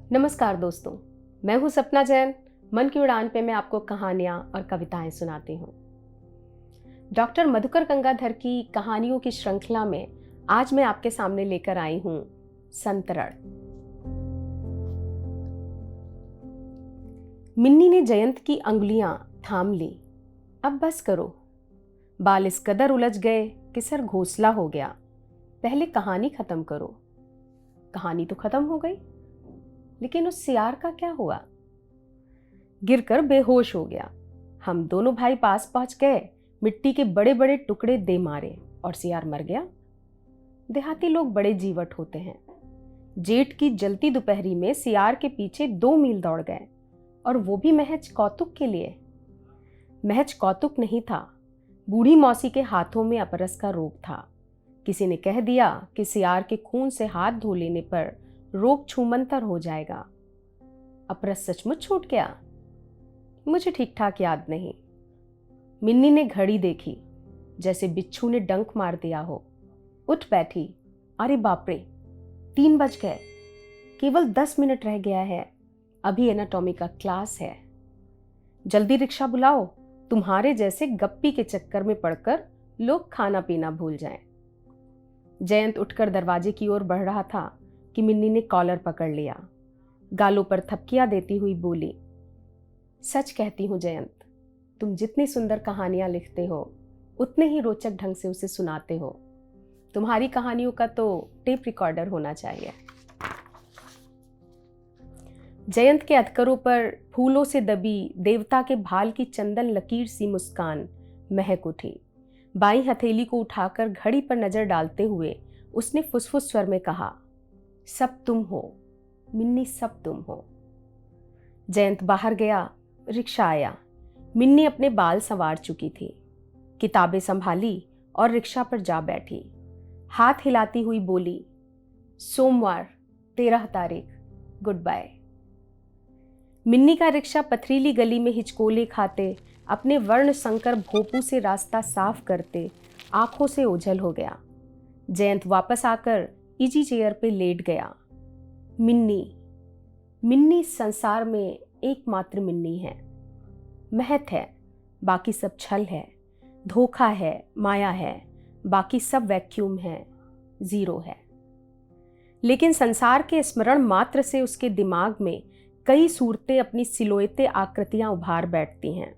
नमस्कार दोस्तों, मैं हूं सपना जैन। मन की उड़ान पे मैं आपको कहानियां और कविताएं सुनाती हूं। डॉक्टर मधुकर गंगाधर की कहानियों की श्रृंखला में आज मैं आपके सामने लेकर आई हूं संतरण। मिन्नी ने जयंत की अंगुलियां थाम ली। अब बस करो। बाल इस कदर उलझ गए कि सर घोंसला हो गया। पहले कहानी खत्म करो। कहानी तो खत्म हो गई, लेकिन उस सियार का क्या हुआ? गिरकर बेहोश हो गया। हम दोनों भाई पास पहुंच गए, मिट्टी के बड़े बड़े टुकड़े दे मारे और सियार मर गया। देहाती लोग बड़े जीवट होते हैं। जेठ की जलती दोपहरी में सियार के पीछे 2 मील दौड़ गए, और वो भी महज कौतुक के लिए। महज कौतुक नहीं था, बूढ़ी मौसी के हाथों में अपरस का रोग था। किसी ने कह दिया कि सियार के खून से हाथ धो लेने पर रोग छूमंतर हो जाएगा। अपरस सचमुच छूट गया? मुझे ठीक ठाक याद नहीं। मिन्नी ने घड़ी देखी, जैसे बिच्छू ने डंक मार दिया हो। उठ बैठी। अरे बाप रे, 3 बज गए। केवल 10 मिनट रह गया है। अभी एनाटॉमी का क्लास है। जल्दी रिक्शा बुलाओ। तुम्हारे जैसे गप्पी के चक्कर में पड़कर लोग खाना पीना भूल जाएं। जयंत उठकर दरवाजे की ओर बढ़ रहा था कि मिन्नी ने कॉलर पकड़ लिया। गालों पर थपकियां देती हुई बोली, सच कहती हूँ जयंत, तुम जितनी सुंदर कहानियां लिखते हो उतने ही रोचक ढंग से उसे सुनाते हो। तुम्हारी कहानियों का तो टेप रिकॉर्डर होना चाहिए। जयंत के अधकरों पर फूलों से दबी देवता के भाल की चंदन लकीर सी मुस्कान महक उठी। बाईं हथेली को उठाकर घड़ी पर नजर डालते हुए उसने फुसफुस स्वर में कहा, सब तुम हो मिन्नी, सब तुम हो। जयंत बाहर गया। रिक्शा आया। मिन्नी अपने बाल संवार चुकी थी, किताबें संभाली और रिक्शा पर जा बैठी। हाथ हिलाती हुई बोली, सोमवार 13 तारीख, गुड बाय। मिन्नी का रिक्शा पथरीली गली में हिचकोले खाते, अपने वर्ण संकर भोपू से रास्ता साफ करते आंखों से ओझल हो गया। जयंत वापस आकर इजी चेयर पे लेट गया। मिन्नी संसार में एकमात्र मिन्नी है। महक है, बाकी सब छल है। धोखा है, माया है, बाकी सब वैक्यूम है, जीरो है। लेकिन संसार के स्मरण मात्र से उसके दिमाग में कई सूरतें, अपनी सिलोएते आकृतियां उभार बैठती हैं।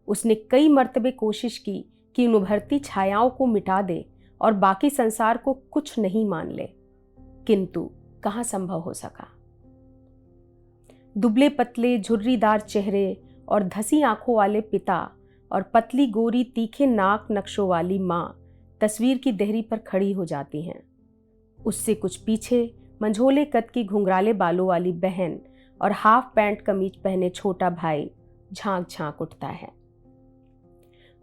उसने कई मर्तबे कोशिश की कि उन उभरती छायाओं को मिटा दे और बाकी संसार को कुछ नहीं मान ले, किंतु कहाँ संभव हो सका। दुबले पतले झुर्रीदार चेहरे और धसी आंखों वाले पिता और पतली गोरी तीखे नाक नक्शों वाली माँ तस्वीर की देहरी पर खड़ी हो जाती हैं। उससे कुछ पीछे मंझोले कद की घुंघराले बालों वाली बहन और हाफ पैंट कमीज पहने छोटा भाई झांक झांक उठता है।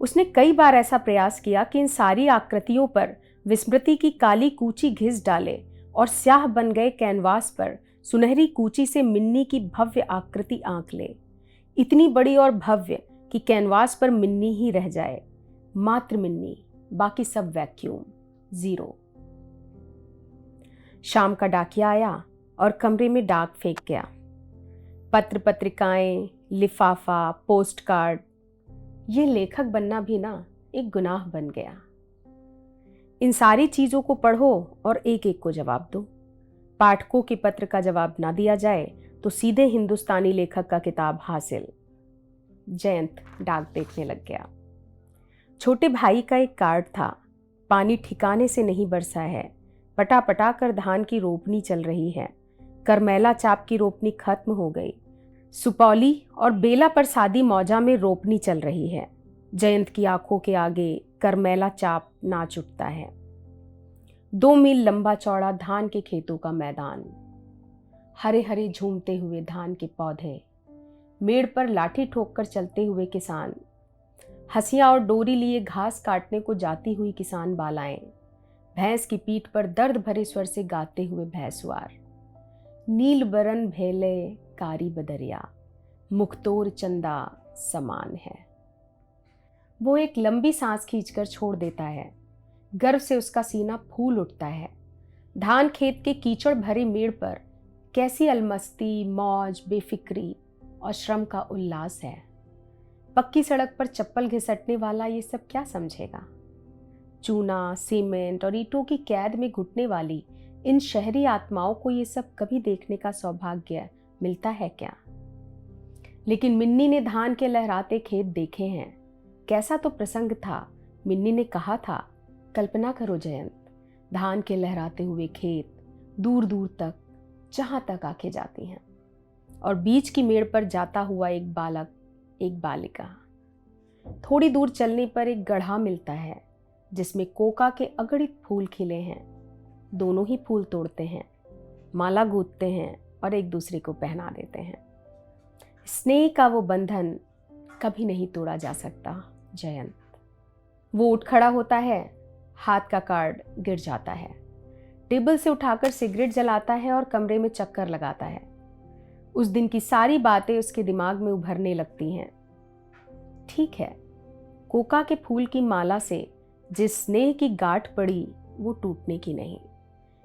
उसने कई बार ऐसा प्रयास किया कि इन सारी आकृतियों पर विस्मृति की काली कूची घिस डाले और स्याह बन गए कैनवास पर सुनहरी कूची से मिन्नी की भव्य आकृति आंक ले। इतनी बड़ी और भव्य कि कैनवास पर मिन्नी ही रह जाए, मात्र मिन्नी, बाकी सब वैक्यूम, जीरो। शाम का डाकिया आया और कमरे में डाक फेंक गया। पत्र पत्रिकाएं, लिफाफा, पोस्ट कार्ड। ये लेखक बनना भी ना एक गुनाह बन गया। इन सारी चीजों को पढ़ो और एक एक को जवाब दो। पाठकों के पत्र का जवाब ना दिया जाए तो सीधे हिंदुस्तानी लेखक का किताब हासिल। जयंत डाक देखने लग गया। छोटे भाई का एक कार्ड था, पानी ठिकाने से नहीं बरसा है, पटा पटा कर धान की रोपनी चल रही है, करमैला चाप की रोपनी खत्म हो गई, सुपौली और बेला पर सादी मौजा में रोपनी चल रही है। जयंत की आंखों के आगे करमैला चाप नाच उठता है। 2 मील लंबा चौड़ा धान के खेतों का मैदान, हरे हरे झूमते हुए धान के पौधे, मेड़ पर लाठी ठोककर चलते हुए किसान, हंसिया और डोरी लिए घास काटने को जाती हुई किसान बालाएं, भैंस की पीठ पर दर्द भरे स्वर से गाते हुए भैंसवार, नील बरन भेले कारी बदरिया, मुखतोर चंदा समान है। वो एक लंबी सांस खींचकर छोड़ देता है। गर्व से उसका सीना फूल उठता है। धान खेत के कीचड़ भरे मेड़ पर कैसी अलमस्ती, मौज, बेफिक्री और श्रम का उल्लास है। पक्की सड़क पर चप्पल घिसटने वाला ये सब क्या समझेगा। चूना, सीमेंट और ईंटों की कैद में घुटने वाली इन शहरी आत्माओं को ये सब कभी देखने का सौभाग्य मिलता है क्या। लेकिन मिन्नी ने धान के लहराते खेत देखे हैं। कैसा तो प्रसंग था। मिन्नी ने कहा था, कल्पना करो जयंत, धान के लहराते हुए खेत, दूर दूर तक, जहां तक आंखें जाती हैं, और बीच की मेड़ पर जाता हुआ एक बालक, एक बालिका। थोड़ी दूर चलने पर एक गड्ढा मिलता है जिसमें कोका के अगणित फूल खिले हैं। दोनों ही फूल तोड़ते हैं, माला गूंथते हैं और एक दूसरे को पहना देते हैं। स्नेह का वो बंधन कभी नहीं तोड़ा जा सकता जयंत। वो उठ खड़ा होता है, हाथ का कार्ड गिर जाता है, टेबल से उठाकर सिगरेट जलाता है और कमरे में चक्कर लगाता है। उस दिन की सारी बातें उसके दिमाग में उभरने लगती हैं। ठीक है, कोका के फूल की माला से जिस स्नेह की गांठ पड़ी वो टूटने की नहीं,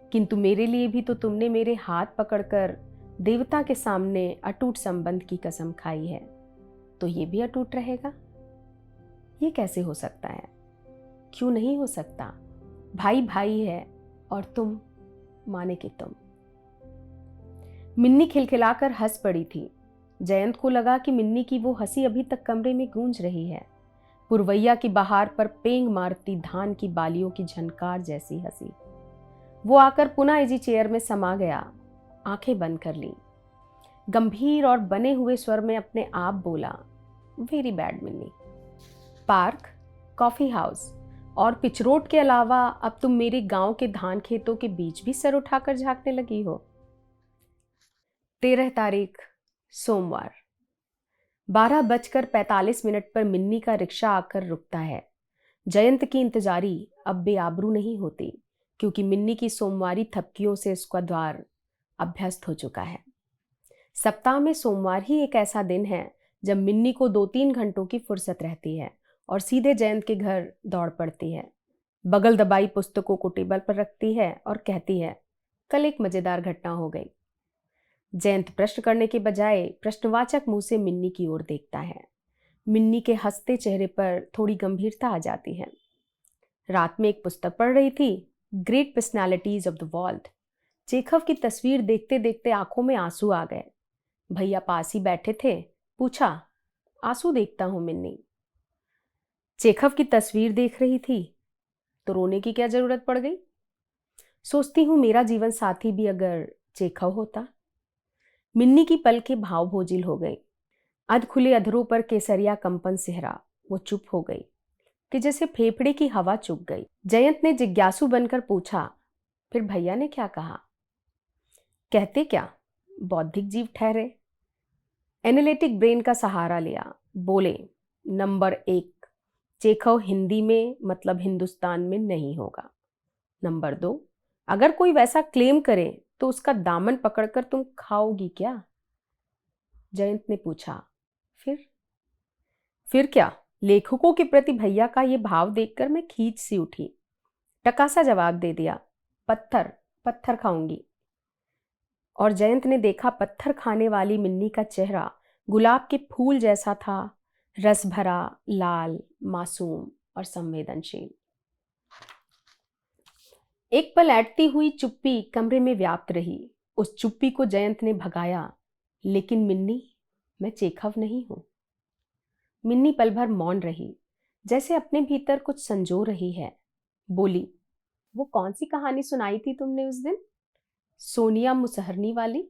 किंतु मेरे लिए भी तो तुमने मेरे हाथ पकड़कर देवता के सामने अटूट संबंध की कसम खाई है, तो ये भी अटूट रहेगा। ये कैसे हो सकता है? क्यों नहीं हो सकता? भाई भाई है और तुम माने कि तुम। मिन्नी खिलखिलाकर हंस पड़ी थी। जयंत को लगा कि मिन्नी की वो हंसी अभी तक कमरे में गूंज रही है, पुरवैया की बहार पर पेंग मारती धान की बालियों की झनकार जैसी हंसी। वो आकर पुनः इजी चेयर में समा गया, आंखें बंद कर ली। गंभीर और बने हुए स्वर में अपने आप बोला, वेरी बैड मिन्नी। पार्क, कॉफी हाउस और पिचरोट के अलावा अब तुम मेरे गांव के धान खेतों के बीच भी सर उठाकर झांकने लगी हो। 13 तारीख सोमवार 12:45 पर मिन्नी का रिक्शा आकर रुकता है। जयंत की इंतजारी अब बेआबरू नहीं होती, क्योंकि मिन्नी की सोमवारी थपकियों से उसका द्वार अभ्यस्त हो चुका है। सप्ताह में सोमवार ही एक ऐसा दिन है जब मिन्नी को 2-3 घंटों की फुर्सत रहती है और सीधे जयंत के घर दौड़ पड़ती है। बगल दबाई पुस्तकों को टेबल पर रखती है और कहती है, कल एक मजेदार घटना हो गई। जयंत प्रश्न करने के बजाय प्रश्नवाचक मुंह से मिन्नी की ओर देखता है। मिन्नी के हंसते चेहरे पर थोड़ी गंभीरता आ जाती है। रात में एक पुस्तक पढ़ रही थी, great personalities of the world. Chekhov की तस्वीर देखते देखते आंखों में आंसू आ गए। भैया पास ही बैठे थे, पूछा, आंसू देखता हूं मिन्नी? चेखव की तस्वीर देख रही थी तो रोने की क्या जरूरत पड़ गई? सोचती हूं मेरा जीवन साथी भी अगर चेखव होता। मिन्नी की पलकें भावभोजिल हो गई। अध खुले अधरों पर केसरिया कंपन सिहरा। वो चुप हो गई कि जैसे फेफड़े की हवा चुक गई। जयंत ने जिज्ञासु बनकर पूछा, फिर भैया ने क्या कहा? कहते क्या, बौद्धिक जीव ठहरे। एनालिटिक ब्रेन का सहारा लिया, बोले, नंबर 1, चेखव हिंदी में मतलब हिंदुस्तान में नहीं होगा। नंबर 2, अगर कोई वैसा क्लेम करे तो उसका दामन पकड़कर तुम खाओगी क्या? जयंत ने पूछा, फिर क्या? लेखकों के प्रति भैया का ये भाव देखकर मैं खींच सी उठी। टकासा जवाब दे दिया, पत्थर पत्थर खाऊंगी। और जयंत ने देखा पत्थर खाने वाली मिन्नी का चेहरा गुलाब के फूल जैसा था, रस भरा, लाल, मासूम और संवेदनशील। एक पल ऐंठती हुई चुप्पी कमरे में व्याप्त रही। उस चुप्पी को जयंत ने भगाया, लेकिन मिन्नी, मैं चेखव नहीं हूं। मिन्नी पल भर मौन रही, जैसे अपने भीतर कुछ संजो रही है। बोली, वो कौन सी कहानी सुनाई थी तुमने उस दिन, सोनिया मुसहरनी वाली?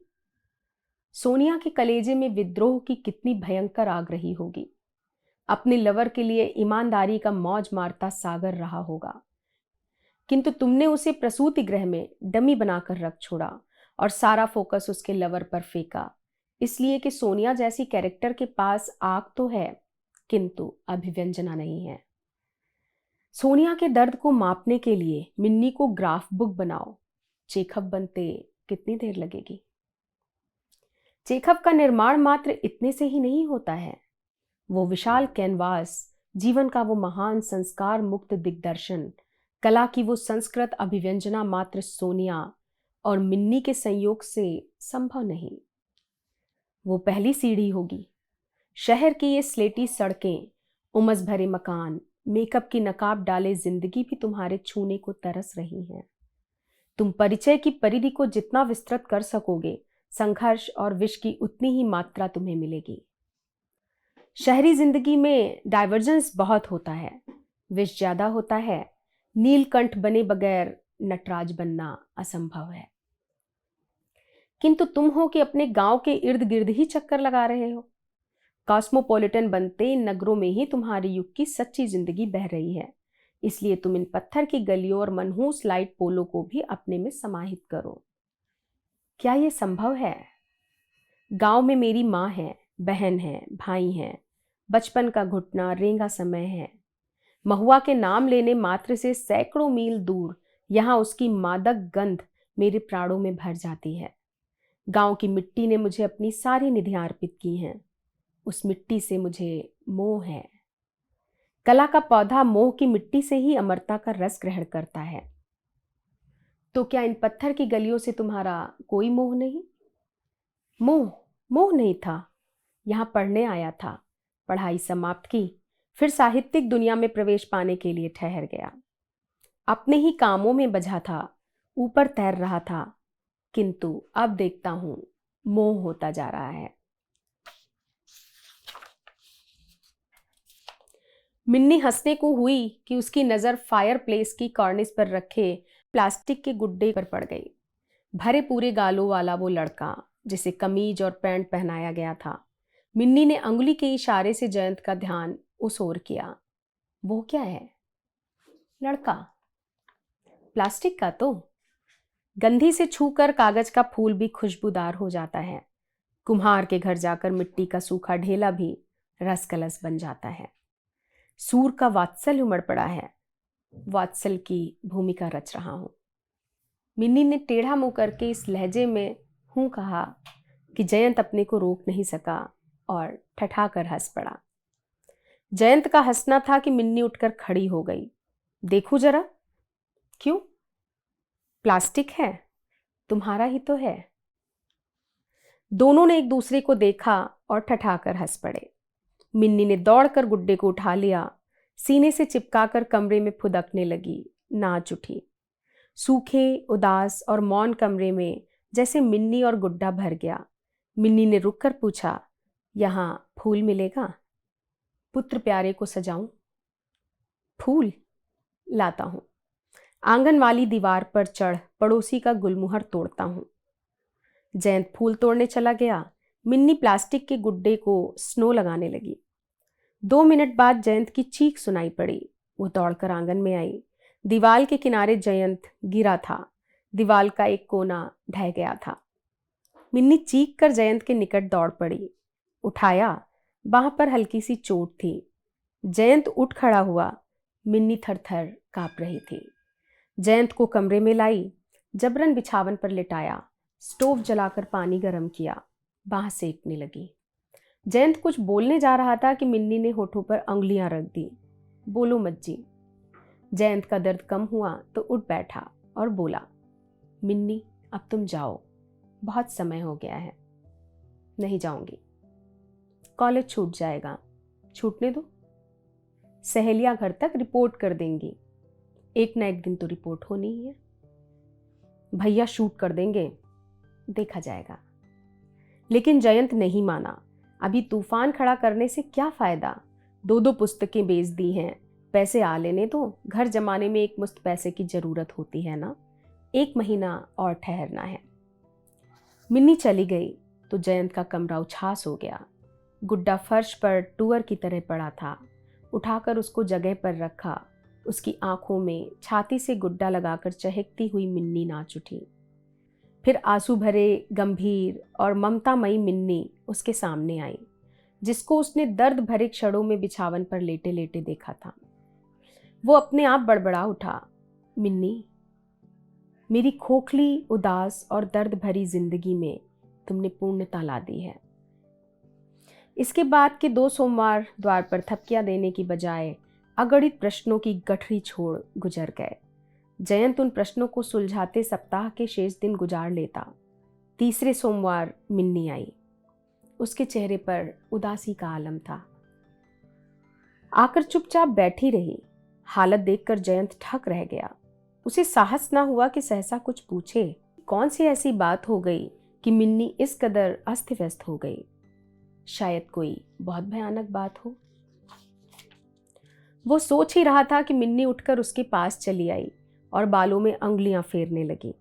सोनिया के कलेजे में विद्रोह की कितनी भयंकर आग रही होगी। अपने लवर के लिए ईमानदारी का मौज मारता सागर रहा होगा, किंतु तुमने उसे प्रसूति गृह में डमी बनाकर रख छोड़ा और सारा फोकस उसके लवर पर फेंका, इसलिए कि सोनिया जैसी कैरेक्टर के पास आग तो है किंतु अभिव्यंजना नहीं है। सोनिया के दर्द को मापने के लिए मिन्नी को ग्राफ बुक बनाओ। चेखव बनते कितनी देर लगेगी? चेखव का निर्माण मात्र इतने से ही नहीं होता है। वो विशाल कैनवास, जीवन का वो महान संस्कार मुक्त दिग्दर्शन, कला की वो संस्कृत अभिव्यंजना मात्र सोनिया और मिन्नी के संयोग से संभव नहीं। वो पहली सीढ़ी होगी। शहर की ये स्लेटी सड़कें, उमस भरे मकान, मेकअप की नकाब डाले जिंदगी भी तुम्हारे छूने को तरस रही हैं। तुम परिचय की परिधि को जितना विस्तृत कर सकोगे, संघर्ष और विष की उतनी ही मात्रा तुम्हें मिलेगी। शहरी जिंदगी में डाइवर्जेंस बहुत होता है, विष ज्यादा होता है। नीलकंठ बने बगैर नटराज बनना असंभव है। किंतु तुम हो कि अपने गांव के इर्द गिर्द ही चक्कर लगा रहे हो। कॉस्मोपॉलिटन बनते इन नगरों में ही तुम्हारे युग की सच्ची जिंदगी बह रही है। इसलिए तुम इन पत्थर की गलियों और मनहूस लाइट पोलों को भी अपने में समाहित करो। क्या यह संभव है? गांव में मेरी माँ है, बहन है, भाई हैं। बचपन का घुटना रेंगा समय है। महुआ के नाम लेने मात्र से सैकड़ों मील दूर यहाँ उसकी मादक गंध मेरे प्राणों में भर जाती है। गांव की मिट्टी ने मुझे अपनी सारी निधियां अर्पित की हैं। उस मिट्टी से मुझे मोह है। कला का पौधा मोह की मिट्टी से ही अमरता का रस ग्रहण करता है। तो क्या इन पत्थर की गलियों से तुम्हारा कोई मोह नहीं? मोह नहीं था। यहाँ पढ़ने आया था, पढ़ाई समाप्त की, फिर साहित्यिक दुनिया में प्रवेश पाने के लिए ठहर गया। अपने ही कामों में बझा था, ऊपर तैर रहा था। किंतु अब देखता हूं मोह होता जा रहा है। मिन्नी हंसने को हुई कि उसकी नजर फायर प्लेस की कॉर्निस पर रखे प्लास्टिक के गुड्डे पर पड़ गई। भरे पूरे गालों वाला वो लड़का जिसे कमीज और पैंट पहनाया गया था। मिन्नी ने अंगुली के इशारे से जयंत का ध्यान उस ओर किया। वो क्या है? लड़का। प्लास्टिक का तो। गंधी से छूकर कागज का फूल भी खुशबूदार हो जाता है। कुम्हार के घर जाकर मिट्टी का सूखा ढेला भी रसकलस बन जाता है। सूर का वात्सल उमड़ पड़ा है। वात्सल की भूमिका रच रहा हूं। मिन्नी ने टेढ़ा मुंह करके इस लहजे में हूं कहा कि जयंत अपने को रोक नहीं सका और ठठाकर हंस पड़ा। जयंत का हंसना था कि मिन्नी उठकर खड़ी हो गई। देखूं जरा। क्यों? प्लास्टिक है, तुम्हारा ही तो है। दोनों ने एक दूसरे को देखा और ठठाकर हंस पड़े। मिन्नी ने दौड़कर गुड्डे को उठा लिया, सीने से चिपकाकर कमरे में फुदकने लगी, नाच उठी। सूखे, उदास और मौन कमरे में जैसे मिन्नी और गुड्डा भर गया। मिन्नी ने रुककर पूछा, यहां फूल मिलेगा? पुत्र प्यारे को सजाऊं? फूल लाता हूं। आंगन वाली दीवार पर चढ़ पड़ोसी का गुलमुहर तोड़ता हूं। जयंत फूल तोड़ने चला गया। मिन्नी प्लास्टिक के गुड्डे को स्नो लगाने लगी। 2 मिनट बाद जयंत की चीख सुनाई पड़ी। वो दौड़कर आंगन में आई। दीवार के किनारे जयंत गिरा था। दीवार का एक कोना ढह गया था। मिन्नी चीख कर जयंत के निकट दौड़ पड़ी। उठाया, बाह पर हल्की सी चोट थी। जयंत उठ खड़ा हुआ। मिन्नी थरथर कांप रही थी। जयंत को कमरे में लाई, जबरन बिछावन पर लिटाया, स्टोव जलाकर पानी गर्म किया, बाह सेकने लगी। जयंत कुछ बोलने जा रहा था कि मिन्नी ने होठों पर अंगुलियां रख दी। बोलो मत जी। जयंत का दर्द कम हुआ तो उठ बैठा और बोला, मिन्नी अब तुम जाओ, बहुत समय हो गया है। नहीं जाऊंगी। कॉलेज छूट जाएगा। छूटने दो। सहेलियां घर तक रिपोर्ट कर देंगी। एक ना एक दिन तो रिपोर्ट होनी ही है। भैया शूट कर देंगे, देखा जाएगा। लेकिन जयंत नहीं माना। अभी तूफान खड़ा करने से क्या फायदा? 2 पुस्तकें बेच दी हैं, पैसे आ लेने दो। घर जमाने में एक मुश्त पैसे की जरूरत होती है ना। 1 महीना और ठहरना है। मिन्नी चली गई तो जयंत का कमरा उछास हो गया। गुड्डा फर्श पर टूअर की तरह पड़ा था। उठाकर उसको जगह पर रखा। उसकी आंखों में छाती से गुड्डा लगाकर चहकती हुई मिन्नी नाच उठी। फिर आंसू भरे, गंभीर और ममतामयी मिन्नी उसके सामने आई, जिसको उसने दर्द भरे क्षणों में बिछावन पर लेटे लेटे देखा था। वो अपने आप बड़बड़ा उठा, मिन्नी, मेरी खोखली, उदास और दर्द भरी जिंदगी में तुमने पूर्णता ला दी है। इसके बाद के 2 सोमवार द्वार पर थपकियां देने की बजाय अगणित प्रश्नों की गठरी छोड़ गुजर गए। जयंत उन प्रश्नों को सुलझाते सप्ताह के शेष दिन गुजार लेता। तीसरे सोमवार मिन्नी आई। उसके चेहरे पर उदासी का आलम था। आकर चुपचाप बैठी रही। हालत देखकर जयंत ठक रह गया। उसे साहस ना हुआ कि सहसा कुछ पूछे। कौन सी ऐसी बात हो गई कि मिन्नी इस कदर अस्त व्यस्त हो गई? शायद कोई बहुत भयानक बात हो। वो सोच ही रहा था कि मिन्नी उठकर उसके पास चली आई और बालों में अंगुलियां फेरने लगी।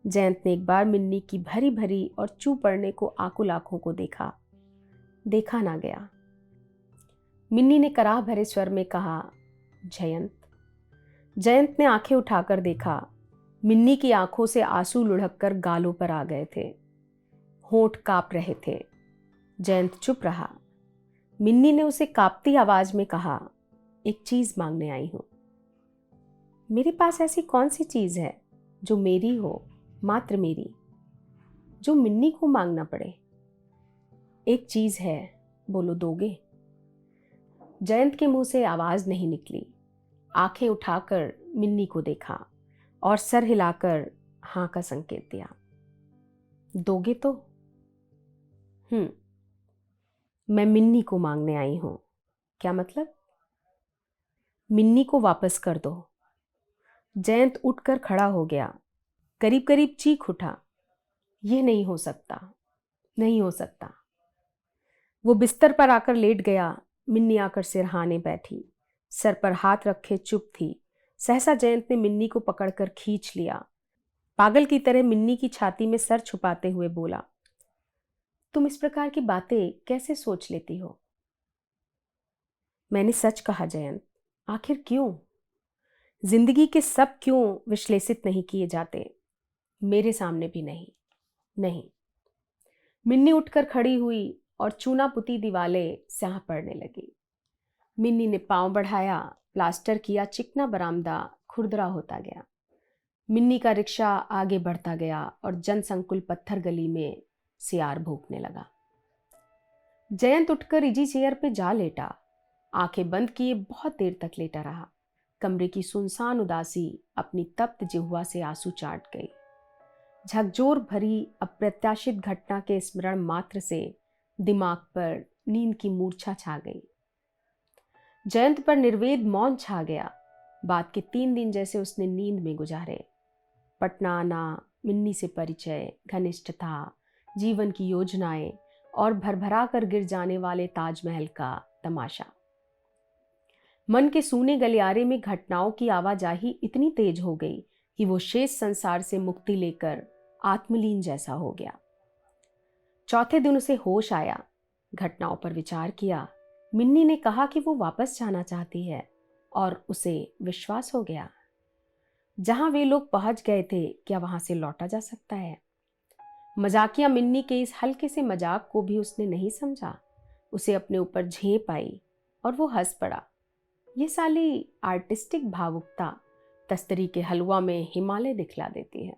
जयंत ने एक बार मिन्नी की भरी भरी और चू पड़ने को आकुल आंखों को देखा ना गया। मिन्नी ने कराह भरे स्वर में कहा, जयंत। जयंत ने आंखें उठाकर देखा। मिन्नी की आंखों से आंसू लुढ़ककर गालों पर आ गए थे। होंठ कांप रहे थे। जयंत चुप रहा। मिन्नी ने उसे कांपती आवाज में कहा, एक चीज मांगने आई हूं। मेरे पास ऐसी कौन सी चीज है जो मेरी हो, मात्र मेरी, जो मिन्नी को मांगना पड़े? एक चीज है, बोलो दोगे? जयंत के मुंह से आवाज नहीं निकली। आंखें उठाकर मिन्नी को देखा और सर हिलाकर हां का संकेत दिया। दोगे तो? मैं मिन्नी को मांगने आई हूं। क्या मतलब? मिन्नी को वापस कर दो। जयंत उठकर खड़ा हो गया। करीब करीब चीख उठा। यह नहीं हो सकता, नहीं हो सकता। वो बिस्तर पर आकर लेट गया। मिन्नी आकर सिरहाने बैठी, सर पर हाथ रखे चुप थी। सहसा जयंत ने मिन्नी को पकड़कर खींच लिया। पागल की तरह मिन्नी की छाती में सर छुपाते हुए बोला, तुम इस प्रकार की बातें कैसे सोच लेती हो? मैंने सच कहा जयंत। आखिर क्यों? जिंदगी के सब क्यों विश्लेषित नहीं किए जाते? मेरे सामने भी नहीं। नहीं। मिन्नी उठकर खड़ी हुई और चूना पुती दीवारें स्याह पड़ने लगी। मिन्नी ने पांव बढ़ाया। प्लास्टर किया चिकना बरामदा खुरदरा होता गया। मिन्नी का रिक्शा आगे बढ़ता गया और जनसंकुल पत्थर गली में सियार भूखने लगा। जयंत उठकर इजी चेयर पे जा लेटा। आंखें बंद किए बहुत देर तक लेटा रहा। कमरे की सुनसान उदासी अपनी तप्त जिह्वा से आंसू चाट गई। झकझोर भरी अप्रत्याशित घटना के स्मरण मात्र से दिमाग पर नींद की मूर्छा छा गई। जयंत पर निर्वेद मौन छा गया। बाद के 3 दिन जैसे उसने नींद में गुजारे। पटना आना, मिन्नी से परिचय, घनिष्ठता, जीवन की योजनाएं और भरभरा कर गिर जाने वाले ताजमहल का तमाशा। मन के सूने गलियारे में घटनाओं की आवाजाही इतनी तेज हो गई कि वो शेष संसार से मुक्ति लेकर आत्मलीन जैसा हो गया। चौथे दिन उसे होश आया। घटनाओं पर विचार किया। मिन्नी ने कहा कि वो वापस जाना चाहती है और उसे विश्वास हो गया। जहां वे लोग पहुंच गए थे, क्या वहां से लौटा जा सकता है? मजाकिया मिन्नी के इस हल्के से मजाक को भी उसने नहीं समझा। उसे अपने ऊपर झेप आई और वो हंस पड़ा। ये साली आर्टिस्टिक भावुकता तस्तरी के हलवा में हिमालय दिखला देती है।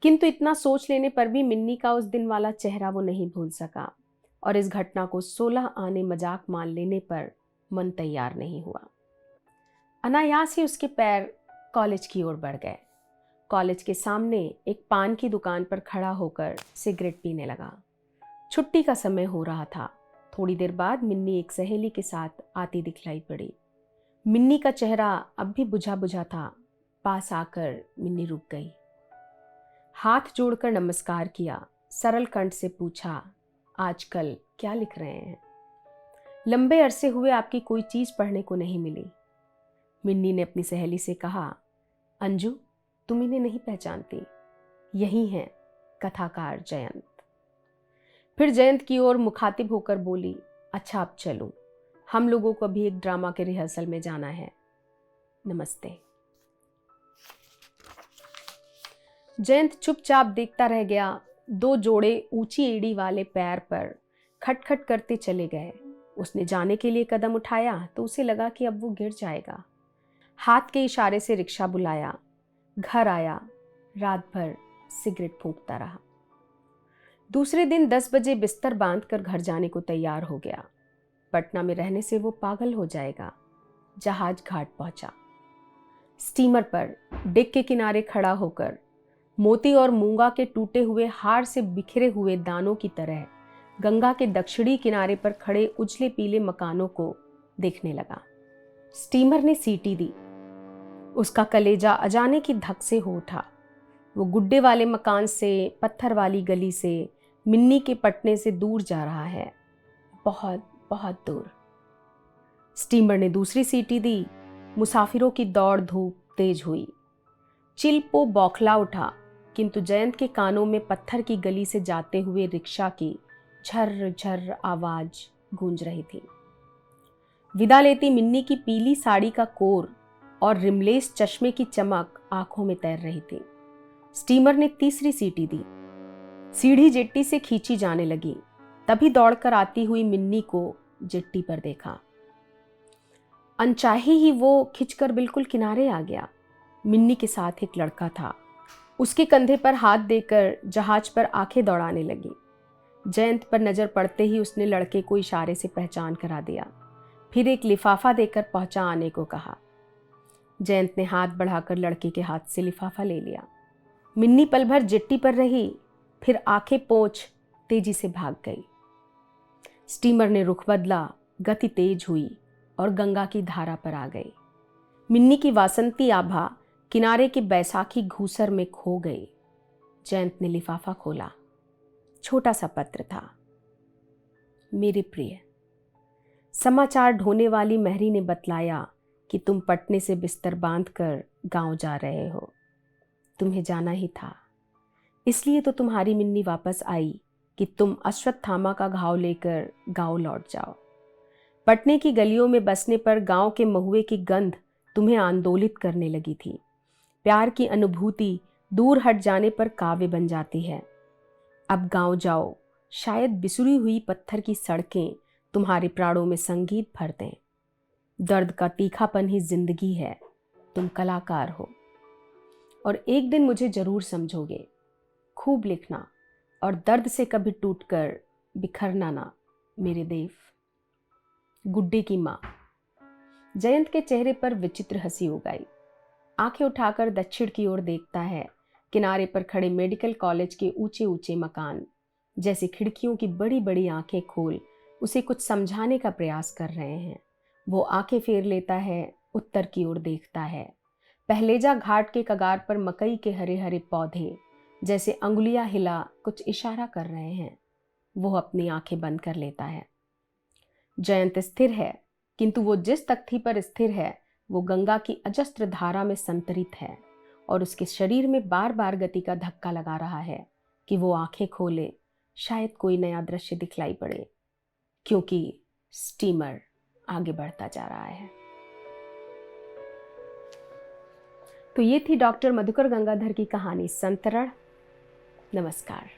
किंतु इतना सोच लेने पर भी मिन्नी का उस दिन वाला चेहरा वो नहीं भूल सका और इस घटना को 16 आने मजाक मान लेने पर मन तैयार नहीं हुआ। अनायास ही उसके पैर कॉलेज की ओर बढ़ गए। कॉलेज के सामने एक पान की दुकान पर खड़ा होकर सिगरेट पीने लगा। छुट्टी का समय हो रहा था। थोड़ी देर बाद मिन्नी एक सहेली के साथ आती दिखलाई पड़ी। मिन्नी का चेहरा अब भी बुझा बुझा था। पास आकर मिन्नी रुक गई। हाथ जोड़कर नमस्कार किया। सरल कंठ से पूछा, आजकल क्या लिख रहे हैं? लंबे अरसे हुए आपकी कोई चीज पढ़ने को नहीं मिली। मिन्नी ने अपनी सहेली से कहा, अंजू, तुम इन्हें नहीं पहचानती, यही हैं कथाकार जयंत। फिर जयंत की ओर मुखातिब होकर बोली, अच्छा अब चलूं, हम लोगों को भी एक ड्रामा के रिहर्सल में जाना है। नमस्ते। जयंत चुपचाप देखता रह गया। 2 जोड़े ऊंची एड़ी वाले पैर पर खटखट करते चले गए। उसने जाने के लिए कदम उठाया तो उसे लगा कि अब वो गिर जाएगा। हाथ के इशारे से रिक्शा बुलाया। घर आया। रात भर सिगरेट फूंकता रहा। दूसरे दिन 10 बजे बिस्तर बांधकर घर जाने को तैयार हो गया। पटना में रहने से वो पागल हो जाएगा। जहाज घाट पहुंचा। स्टीमर पर डिक के किनारे खड़ा होकर मोती और मूंगा के टूटे हुए हार से बिखरे हुए दानों की तरह गंगा के दक्षिणी किनारे पर खड़े उजले पीले मकानों को देखने लगा। स्टीमर ने सीटी दी। उसका कलेजा अजाने की धक से हो उठा। वो गुड्डे वाले मकान से, पत्थर वाली गली से, मिन्नी के पटने से दूर जा रहा है, बहुत बहुत दूर। स्टीमर ने दूसरी सीटी दी। मुसाफिरों की दौड़ धूप तेज हुई। चिलपो बौखला उठा, किंतु जयंत के कानों में पत्थर की गली से जाते हुए रिक्शा की झर्र झर्र आवाज गूंज रही थी। विदा लेती मिन्नी की पीली साड़ी का कोर और रिमलेस चश्मे की चमक आंखों में तैर रही थी। स्टीमर ने तीसरी सीटी दी। सीढ़ी जेट्टी से खींची जाने लगी। तभी दौड़कर आती हुई मिन्नी को जेट्टी पर देखा। अनचाही ही वो खिंचकर बिल्कुल किनारे आ गया। मिन्नी के साथ एक लड़का था। उसके कंधे पर हाथ देकर जहाज पर आंखें दौड़ाने लगी। जयंत पर नजर पड़ते ही उसने लड़के को इशारे से पहचान करा दिया। फिर एक लिफाफा देकर पहुंचा आने को कहा। जयंत ने हाथ बढ़ाकर लड़के के हाथ से लिफाफा ले लिया। मिन्नी पल भर जेट्टी पर रही, फिर आंखें पोंछ तेजी से भाग गई। स्टीमर ने रुख बदला, गति तेज हुई और गंगा की धारा पर आ गई। मिन्नी की वासंती आभा किनारे के बैसाखी घूसर में खो गई। जयंत ने लिफाफा खोला। छोटा सा पत्र था। मेरे प्रिय, समाचार ढोने वाली महरी ने बतलाया कि तुम पटने से बिस्तर बांधकर गांव जा रहे हो। तुम्हें जाना ही था, इसलिए तो तुम्हारी मिन्नी वापस आई कि तुम अश्वत्थामा का घाव लेकर गांव लौट जाओ। पटने की गलियों में बसने पर गांव के महुए की गंध तुम्हें आंदोलित करने लगी थी। प्यार की अनुभूति दूर हट जाने पर काव्य बन जाती है। अब गांव जाओ, शायद बिसुरी हुई पत्थर की सड़कें तुम्हारे प्राणों में संगीत भर दें। दर्द का तीखापन ही जिंदगी है। तुम कलाकार हो और एक दिन मुझे जरूर समझोगे। खूब लिखना और दर्द से कभी टूटकर बिखरना ना, मेरे देव। गुड्डे की माँ। जयंत के चेहरे पर विचित्र हंसी उगाई। आंखें उठाकर दक्षिण की ओर देखता है। किनारे पर खड़े मेडिकल कॉलेज के ऊंचे ऊंचे मकान जैसे खिड़कियों की बड़ी बड़ी आंखें खोल उसे कुछ समझाने का प्रयास कर रहे हैं। वो आंखें फेर लेता है, उत्तर की ओर देखता है। पहलेजा घाट के कगार पर मकई के हरे हरे पौधे जैसे अंगुलियां हिला कुछ इशारा कर रहे हैं। वो अपनी आंखें बंद कर लेता है। जयंत स्थिर है, किंतु वो जिस तख्ती पर स्थिर है वो गंगा की अजस्त्र धारा में संतरित है और उसके शरीर में बार बार गति का धक्का लगा रहा है कि वो आंखें खोले, शायद कोई नया दृश्य दिखलाई पड़े, क्योंकि स्टीमर आगे बढ़ता जा रहा है। तो ये थी डॉक्टर मधुकर गंगाधर की कहानी संतरण। नमस्कार।